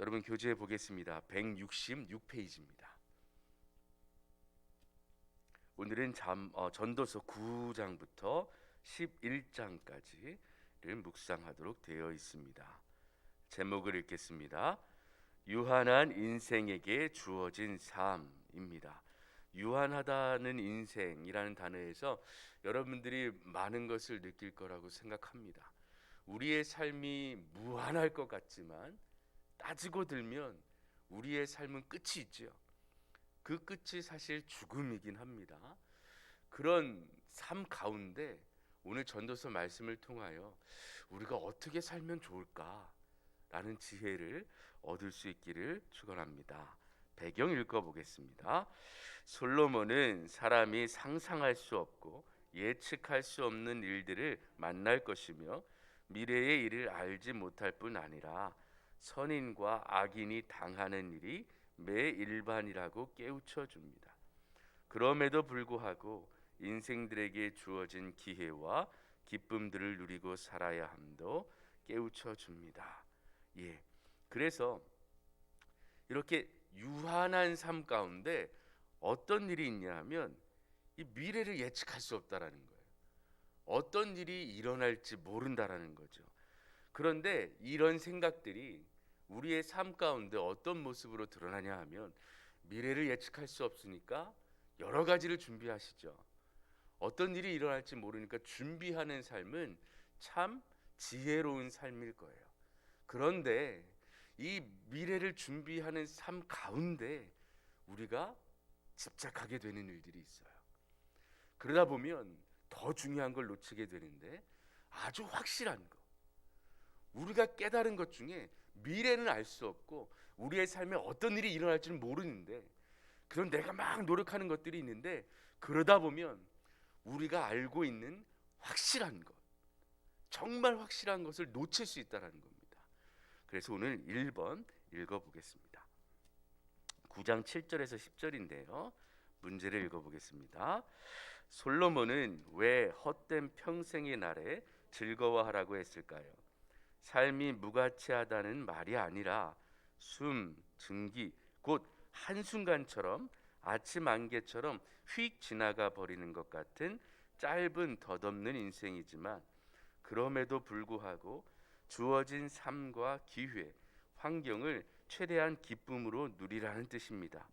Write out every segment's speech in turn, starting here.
여러분 교재에 보겠습니다. 166페이지입니다. 오늘은 전도서 9장부터 11장까지를 묵상하도록 되어 있습니다. 제목을 읽겠습니다. 유한한 인생에게 주어진 삶입니다. 유한하다는 인생이라는 단어에서 여러분들이 많은 것을 느낄 거라고 생각합니다. 우리의 삶이 무한할 것 같지만 따지고 들면 우리의 삶은 끝이 있죠. 그 끝이 사실 죽음이긴 합니다. 그런 삶 가운데 오늘 전도서 말씀을 통하여 우리가 어떻게 살면 좋을까라는 지혜를 얻을 수 있기를 축원합니다. 배경 읽어보겠습니다. 솔로몬은 사람이 상상할 수 없고 예측할 수 없는 일들을 만날 것이며 미래의 일을 알지 못할 뿐 아니라 선인과 악인이 당하는 일이 매일반이라고 깨우쳐 줍니다. 그럼에도 불구하고 인생들에게 주어진 기회와 기쁨들을 누리고 살아야 함도 깨우쳐 줍니다. 그래서 이렇게 유한한 삶 가운데 어떤 일이 있냐 하면 이 미래를 예측할 수 없다라는 거예요. 어떤 일이 일어날지 모른다라는 거죠. 그런데 이런 생각들이 우리의 삶 가운데 어떤 모습으로 드러나냐 하면 미래를 예측할 수 없으니까 여러 가지를 준비하시죠. 어떤 일이 일어날지 모르니까 준비하는 삶은 참 지혜로운 삶일 거예요. 그런데 이 미래를 준비하는 삶 가운데 우리가 집착하게 되는 일들이 있어요. 그러다 보면 더 중요한 걸 놓치게 되는데 아주 확실한 거, 우리가 깨달은 것 중에 미래는 알 수 없고 우리의 삶에 어떤 일이 일어날지는 모르는데 그런 내가 막 노력하는 것들이 있는데 그러다 보면 우리가 알고 있는 확실한 것, 정말 확실한 것을 놓칠 수 있다는 겁니다. 그래서 오늘 1번 읽어보겠습니다. 9장 7절에서 10절인데요. 문제를 읽어보겠습니다. 솔로몬은 왜 헛된 평생의 날에 즐거워하라고 했을까요? 삶이 무가치하다는 말이 아니라 숨, 증기, 곧 한순간처럼 아침 안개처럼 휙 지나가 버리는 것 같은 짧은 덧없는 인생이지만 그럼에도 불구하고 주어진 삶과 기회, 환경을 최대한 기쁨으로 누리라는 뜻입니다.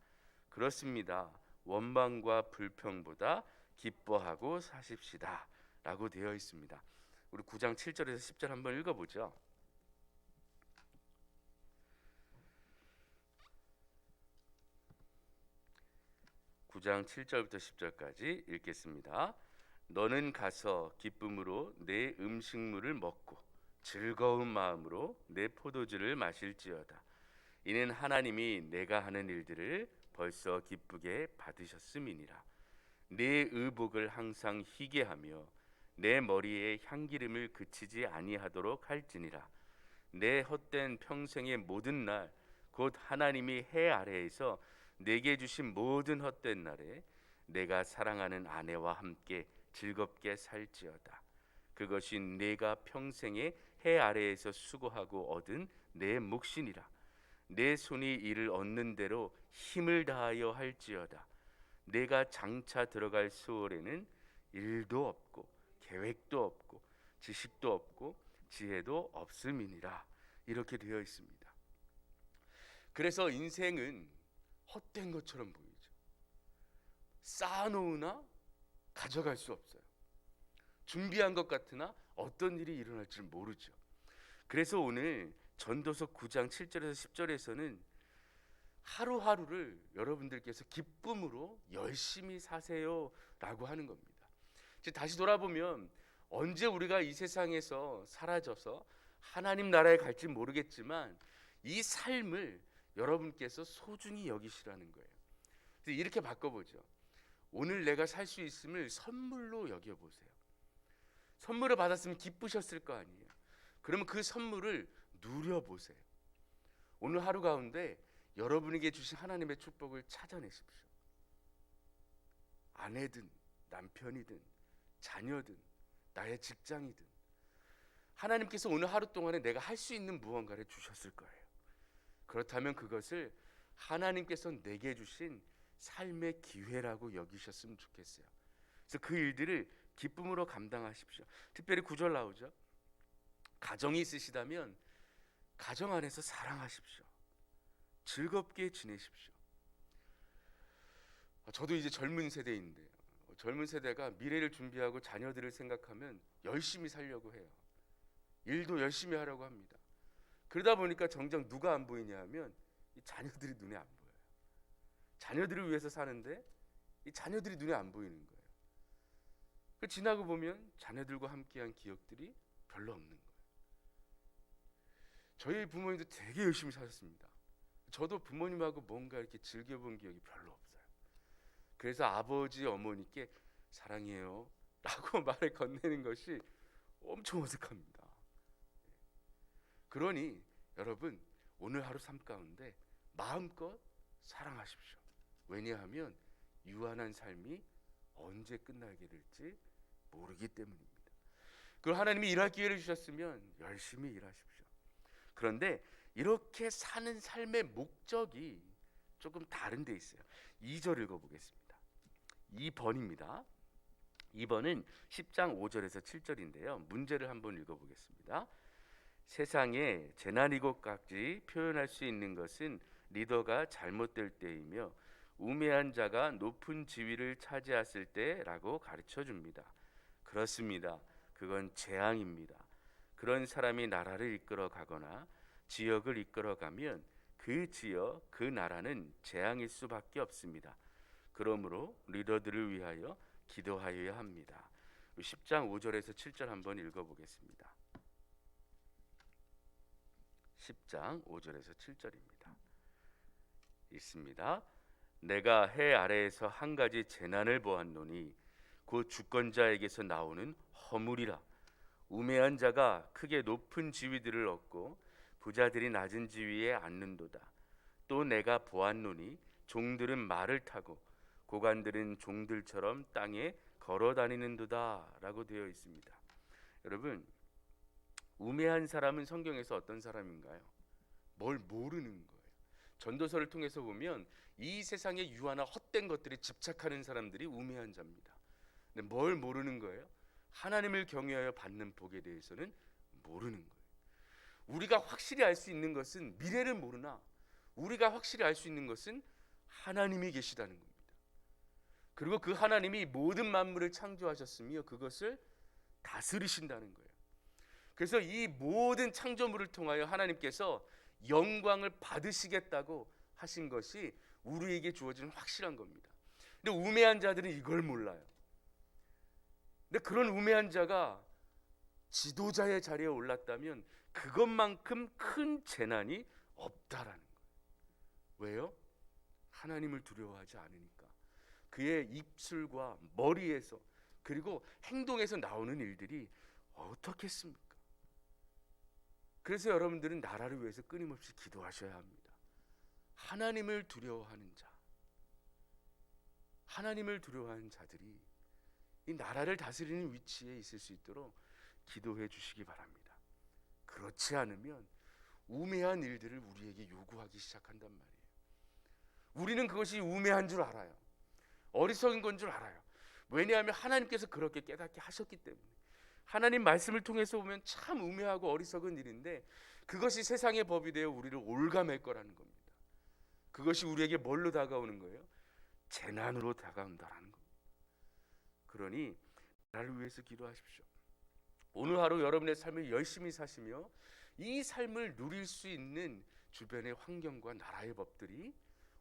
그렇습니다. 원망과 불평보다 기뻐하고 사십시다 라고 되어 있습니다. 우리 9장 7절에서 10절 한번 읽어보죠. 9장 7절부터 10절까지 읽겠습니다. 너는 가서 기쁨으로 내 음식물을 먹고 즐거운 마음으로 내 포도주를 마실지어다. 이는 하나님이 내가 하는 일들을 벌써 기쁘게 받으셨음이니라. 내 의복을 항상 희게 하며 내 머리에 향기름을 그치지 아니하도록 할지니라. 내 헛된 평생의 모든 날 곧 하나님이 해 아래에서 내게 주신 모든 헛된 날에 내가 사랑하는 아내와 함께 즐겁게 살지어다. 그것이 내가 평생에 해 아래에서 수고하고 얻은 내 몫이니라. 내 손이 이를 얻는 대로 힘을 다하여 할지어다. 내가 장차 들어갈 수월에는 일도 없고 계획도 없고 지식도 없고 지혜도 없음이니라. 이렇게 되어 있습니다. 그래서 인생은 헛된 것처럼 보이죠. 쌓아놓으나 가져갈 수 없어요. 준비한 것 같으나 어떤 일이 일어날지 모르죠. 그래서 오늘 전도서 9장 7절에서 10절에서는 하루하루를 여러분들께서 기쁨으로 열심히 사세요 라고 하는 겁니다. 다시 돌아보면 언제 우리가 이 세상에서 사라져서 하나님 나라에 갈지 모르겠지만 이 삶을 여러분께서 소중히 여기시라는 거예요. 그래서 이렇게 바꿔보죠. 오늘 내가 살 수 있음을 선물로 여겨보세요. 선물을 받았으면 기쁘셨을 거 아니에요. 그러면 그 선물을 누려보세요. 오늘 하루 가운데 여러분에게 주신 하나님의 축복을 찾아내십시오. 아내든 남편이든 자녀든 나의 직장이든 하나님께서 오늘 하루 동안에 내가 할 수 있는 무언가를 주셨을 거예요. 그렇다면 그것을 하나님께서 내게 주신 삶의 기회라고 여기셨으면 좋겠어요. 그래서 그 일들을 기쁨으로 감당하십시오. 특별히 9절 나오죠. 가정이 있으시다면 가정 안에서 사랑하십시오. 즐겁게 지내십시오. 저도 이제 젊은 세대인데 젊은 세대가 미래를 준비하고 자녀들을 생각하면 열심히 살려고 해요. 일도 열심히 하려고 합니다. 그러다 보니까 정작 누가 안 보이냐 하면 이 자녀들이 눈에 안 보여요. 자녀들을 위해서 사는데 이 자녀들이 눈에 안 보이는 거예요. 지나고 보면 자녀들과 함께한 기억들이 별로 없는 거예요. 저희 부모님도 되게 열심히 사셨습니다. 저도 부모님하고 뭔가 이렇게 즐겨본 기억이 별로 없어요. 그래서 아버지 어머니께 사랑해요 라고 말을 건네는 것이 엄청 어색합니다. 그러니 여러분 오늘 하루 삶 가운데 마음껏 사랑하십시오. 왜냐하면 유한한 삶이 언제 끝나게 될지 모르기 때문입니다. 그리고 하나님이 일할 기회를 주셨으면 열심히 일하십시오. 그런데 이렇게 사는 삶의 목적이 조금 다른 데 있어요. 2절 읽어보겠습니다. 2번입니다. 2번은 10장 5절에서 7절인데요. 문제를 한번 읽어보겠습니다. 세상에 재난이고까지 표현할 수 있는 것은 리더가 잘못될 때이며 우매한 자가 높은 지위를 차지했을 때라고 가르쳐 줍니다. 그렇습니다. 그건 재앙입니다. 그런 사람이 나라를 이끌어 가거나 지역을 이끌어 가면 그 지역, 그 나라는 재앙일 수밖에 없습니다. 그러므로 리더들을 위하여 기도하여야 합니다. 10장 5절에서 7절 한번 읽어보겠습니다. 10장 5절에서 7절입니다. 읽습니다. 내가 해 아래에서 한 가지 재난을 보았노니 곧 주권자에게서 나오는 허물이라. 우매한 자가 크게 높은 지위들을 얻고 부자들이 낮은 지위에 앉는도다. 또 내가 보았노니 종들은 말을 타고 고관들은 종들처럼 땅에 걸어 다니는도다 라고 되어 있습니다. 여러분, 우매한 사람은 성경에서 어떤 사람인가요? 뭘 모르는 거예요. 전도서를 통해서 보면 이 세상에 유한한 헛된 것들에 집착하는 사람들이 우매한 자입니다. 근데 뭘 모르는 거예요? 하나님을 경외하여 받는 복에 대해서는 모르는 거예요. 우리가 확실히 알 수 있는 것은 미래를 모르나 우리가 확실히 알 수 있는 것은 하나님이 계시다는 겁니다. 그리고 그 하나님이 모든 만물을 창조하셨으며 그것을 다스리신다는 거예요. 그래서 이 모든 창조물을 통하여 하나님께서 영광을 받으시겠다고 하신 것이 우리에게 주어진 확실한 겁니다. 근데 우매한 자들은 이걸 몰라요. 근데 그런 우매한 자가 지도자의 자리에 올랐다면 그것만큼 큰 재난이 없다라는 거예요. 왜요? 하나님을 두려워하지 않으니까. 그의 입술과 머리에서 그리고 행동에서 나오는 일들이 어떻겠습니까? 그래서 여러분들은 나라를 위해서 끊임없이 기도하셔야 합니다. 하나님을 두려워하는 자, 하나님을 두려워하는 자들이 이 나라를 다스리는 위치에 있을 수 있도록 기도해 주시기 바랍니다. 그렇지 않으면 우매한 일들을 우리에게 요구하기 시작한단 말이에요. 우리는 그것이 우매한 줄 알아요. 어리석은 건 줄 알아요. 왜냐하면 하나님께서 그렇게 깨닫게 하셨기 때문에. 하나님 말씀을 통해서 보면 참 우매하고 어리석은 일인데 그것이 세상의 법이 되어 우리를 올가맬 거라는 겁니다. 그것이 우리에게 뭘로 다가오는 거예요? 재난으로 다가온다라는 겁니다. 그러니 나를 위해서 기도하십시오. 오늘 하루 여러분의 삶을 열심히 사시며 이 삶을 누릴 수 있는 주변의 환경과 나라의 법들이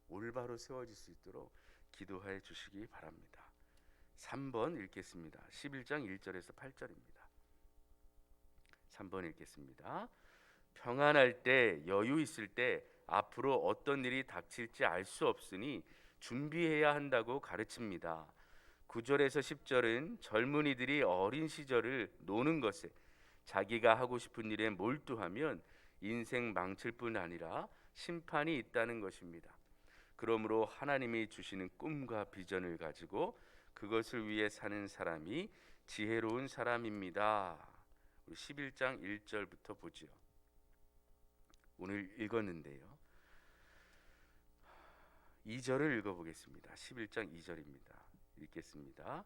올바로 세워질 수 있도록 기도해 주시기 바랍니다. 3번 읽겠습니다. 11장 1절에서 8절입니다. 3번 읽겠습니다. 평안할 때 여유 있을 때 앞으로 어떤 일이 닥칠지 알 수 없으니 준비해야 한다고 가르칩니다. 9절에서 10절은 젊은이들이 어린 시절을 노는 것에 자기가 하고 싶은 일에 몰두하면 인생 망칠 뿐 아니라 심판이 있다는 것입니다. 그러므로 하나님이 주시는 꿈과 비전을 가지고 그것을 위해 사는 사람이 지혜로운 사람입니다. 우리 11장 1절부터 보지요. 오늘 읽었는데요. 2절을 읽어보겠습니다. 11장 2절입니다. 읽겠습니다.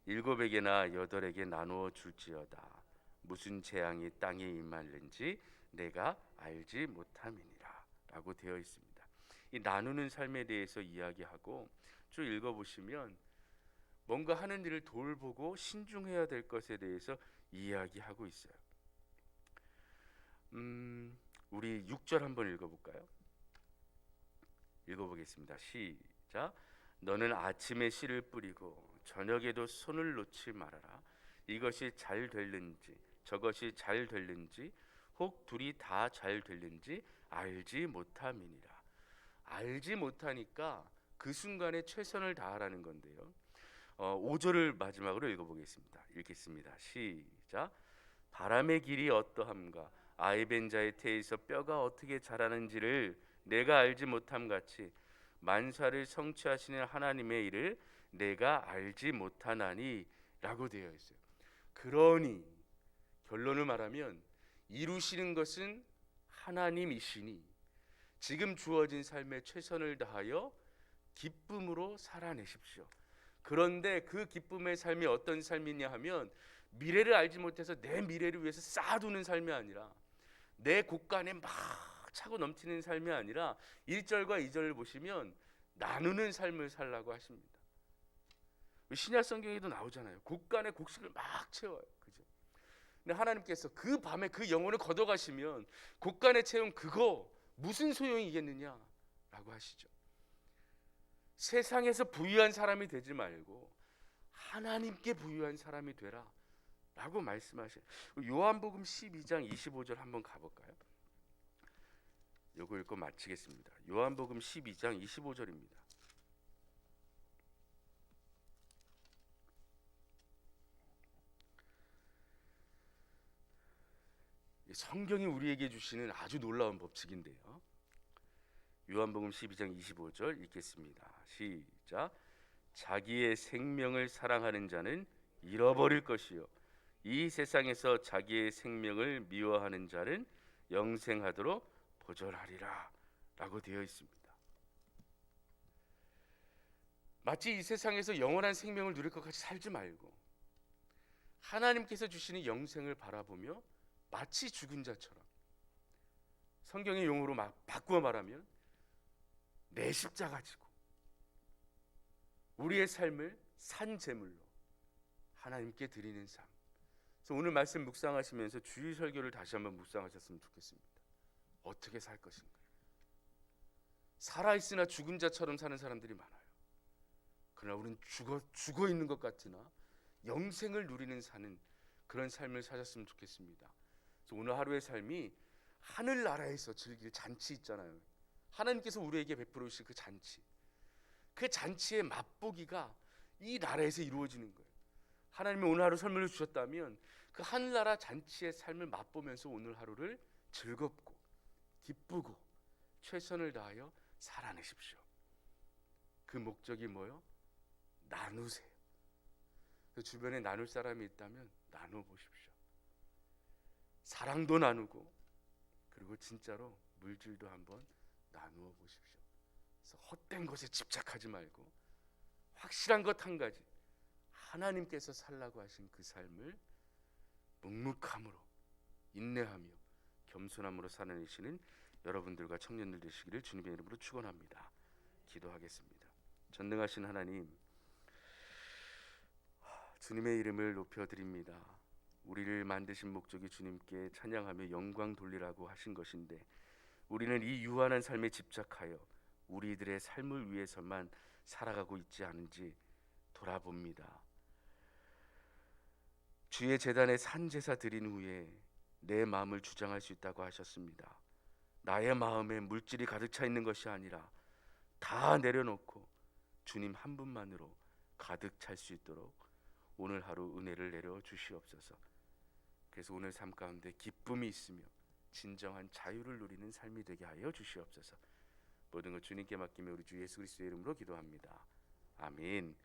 일곱에게나 여덟에게 나누어 줄지어다. 무슨 재앙이 땅에 임할는지 내가 알지 못함이니라 라고 되어 있습니다. 이 나누는 삶에 대해서 이야기하고 쭉 읽어보시면 뭔가 하는 일을 돌보고 신중해야 될 것에 대해서 이야기하고 있어요. 우리 6절 한번 읽어볼까요? 읽어보겠습니다. 시작. 너는 아침에 씨를 뿌리고 저녁에도 손을 놓지 말아라. 이것이 잘 될는지 저것이 잘 될는지 혹 둘이 다 잘 될는지 알지 못함이니라. 알지 못하니까 그 순간에 최선을 다하라는 건데요. 5절을 마지막으로 읽어보겠습니다. 읽겠습니다. 시작. 바람의 길이 어떠함과 아이벤 자의 태에서 뼈가 어떻게 자라는지를 내가 알지 못함 같이 만사를 성취하시는 하나님의 일을 내가 알지 못하나니 라고 되어 있어요. 그러니 결론을 말하면 이루시는 것은 하나님이시니 지금 주어진 삶에 최선을 다하여 기쁨으로 살아내십시오. 그런데 그 기쁨의 삶이 어떤 삶이냐 하면 미래를 알지 못해서 내 미래를 위해서 쌓아두는 삶이 아니라 내 곳간에 막 차고 넘치는 삶이 아니라 1절과 2절을 보시면 나누는 삶을 살라고 하십니다. 신약 성경에도 나오잖아요. 곳간에 곡식을 막 채워요. 그죠? 근데 하나님께서 그 밤에 그 영혼을 걷어가시면 곳간에 채운 그거 무슨 소용이겠느냐 라고 하시죠. 세상에서 부유한 사람이 되지 말고 하나님께 부유한 사람이 되라 라고 말씀하셔요. 요한복음 12장 25절 한번 가볼까요? 요거 읽고 마치겠습니다. 요한복음 12장 25절입니다. 성경이 우리에게 주시는 아주 놀라운 법칙인데요. 요한복음 12장 25절 읽겠습니다. 시작. 자기의 생명을 사랑하는 자는 잃어버릴 것이요 이 세상에서 자기의 생명을 미워하는 자는 영생하도록 보존하리라 라고 되어 있습니다. 마치 이 세상에서 영원한 생명을 누릴 것 같이 살지 말고 하나님께서 주시는 영생을 바라보며 마치 죽은 자처럼, 성경의 용어로 막 바꾸어 말하면 내 십자가 지고 우리의 삶을 산 제물로 하나님께 드리는 삶. 그래서 오늘 말씀 묵상하시면서 주일 설교를 다시 한번 묵상하셨으면 좋겠습니다. 어떻게 살 것인가. 살아있으나 죽은 자처럼 사는 사람들이 많아요. 그러나 우리는 죽어 있는 것 같으나 영생을 누리는 사는 그런 삶을 사셨으면 좋겠습니다. 그래서 오늘 하루의 삶이 하늘나라에서 즐길 잔치 있잖아요. 하나님께서 우리에게 베풀어 주실 그 잔치, 그 잔치의 맛보기가 이 나라에서 이루어지는 거예요. 하나님이 오늘 하루 선물을 주셨다면 그 하늘나라 잔치의 삶을 맛보면서 오늘 하루를 즐겁고 기쁘고 최선을 다하여 살아내십시오. 그 목적이 뭐요? 나누세요. 주변에 나눌 사람이 있다면 나눠 보십시오. 사랑도 나누고 그리고 진짜로 물질도 한번 나누어 보십시오. 그래서 헛된 것에 집착하지 말고 확실한 것 한 가지, 하나님께서 살라고 하신 그 삶을 묵묵함으로 인내하며 겸손함으로 살아내시는 여러분들과 청년들 되시기를 주님의 이름으로 축원합니다. 기도하겠습니다. 전능하신 하나님, 주님의 이름을 높여드립니다. 우리를 만드신 목적이 주님께 찬양하며 영광 돌리라고 하신 것인데 우리는 이 유한한 삶에 집착하여 우리들의 삶을 위해서만 살아가고 있지 않은지 돌아봅니다. 주의 제단에 산제사 드린 후에 내 마음을 주장할 수 있다고 하셨습니다. 나의 마음에 물질이 가득 차 있는 것이 아니라 다 내려놓고 주님 한 분만으로 가득 찰 수 있도록 오늘 하루 은혜를 내려 주시옵소서. 그래서 오늘 삶 가운데 기쁨이 있으며 진정한 자유를 누리는 삶이 되게 하여 주시옵소서. 모든 것 주님께 맡기며 우리 주 예수 그리스도의 이름으로 기도합니다. 아멘.